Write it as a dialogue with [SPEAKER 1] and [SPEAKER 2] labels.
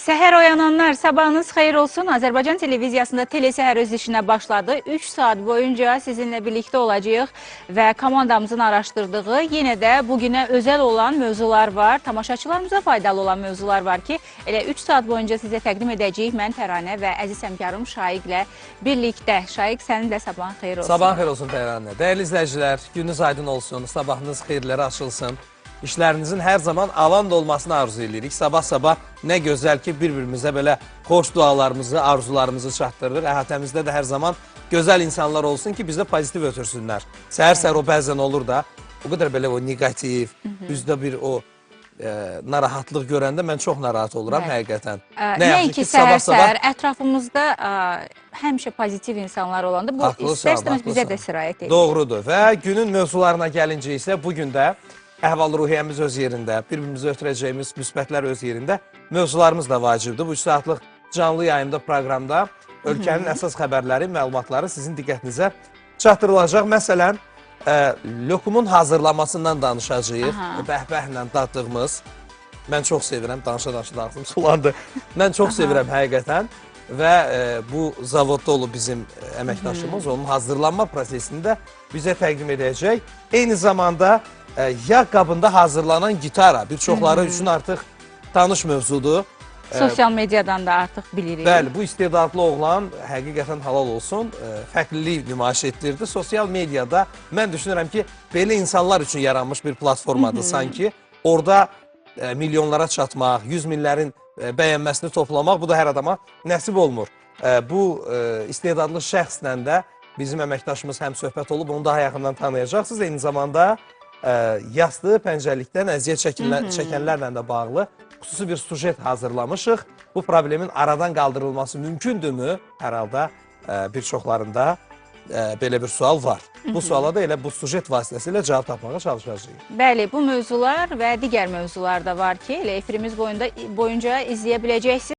[SPEAKER 1] Səhər oyananlar, sabahınız xeyir olsun. Azərbaycan televiziyasında Telesəhər öz işinə başladı. 3 saat boyunca sizinlə birlikdə olacağıq və komandamızın araşdırdığı, yenə də bugünə özəl olan mövzular var. Tamaşaçılarımıza faydalı olan mövzular var ki, elə 3 saat boyunca sizə təqdim edəcəyik. Mən Təranə və əziz həmkarım Şaiqlə birlikdə. Şaiq, sənin də sabahın xeyir olsun.
[SPEAKER 2] Sabahın xeyir olsun Təranə. Dəyərli izləyicilər, gününüz aydın olsun, sabahınız xeyirlərə açılsın. İşlərinizin hər zaman alan da olmasını arzu edirik. Sabah-sabah nə gözəl ki, bir-birimizə belə xoş dualarımızı, arzularımızı çatdırırıq. Əhatəmizdə də hər zaman gözəl insanlar olsun ki, bizdə pozitiv ötürsünlər. Səhər-səhər o bəzən olur da, o qədər belə o negativ, üzdə bir o narahatlıq görəndə mən çox narahat oluram həqiqətən.
[SPEAKER 1] Nəinki səhər-səhər ətrafımızda həmişə pozitiv insanlar olanda bu istər-istəməz bizə də sirayət edir.
[SPEAKER 2] Doğrudur və günün mövzularına gəlincə isə bugün də əhval-ruhiyyəmiz öz yerində, bir-birimizə ötürəcəyimiz müsbətlər öz yerində, mövzularımız da vacibdir. Bu 3 saatlıq canlı yayında proqramda ölkənin əsas xəbərləri, məlumatları sizin diqqətinizə çatdırılacaq. Məsələn, lokumun hazırlamasından danışacağıq, bəhbəhlə dadığımız. Mən çox sevirəm, danışa-danışa ağzım sulandı. Mən çox sevirəm həqiqətən və bu zavodda olub bizim əməkdaşımız, onun hazırlanma prosesində bizə təqdim edəcək. Eyni zamanda yağ qabında hazırlanan gitara bir çoxları üçün artıq tanış mövzudur.
[SPEAKER 1] Sosial mediadan da artıq bilirik.
[SPEAKER 2] Bəli, bu istedadlı oğlan həqiqətən halal olsun, fərqlilik nümayiş etdirdi. Sosial mediada mən düşünürəm ki, belə insanlar üçün yaranmış bir platformadır sanki. Orada milyonlara çatmaq, 100 minlərin bəyənməsini toplamaq, bu da hər adama nəsib olmur. Bu istedadlı şəxslə də bizim əməkdaşımız həm söhbət olub, onu daha yaxından tanıyacaqsınız. Eyni zamanda yastığı pəncəlikdən əziyyət çəkənlərlə də bağlı xüsusi bir sujet hazırlamışıq. Bu problemin aradan qaldırılması mümkündürmü? Hər halda bir çoxlarında belə bir sual var. Bu suala da elə bu sujet vasitəsilə cavab tapmağa çalışacağıq.
[SPEAKER 1] Bəli, bu mövzular və digər mövzular da var ki, elə efirimiz boyunca izləyə biləcəksiniz.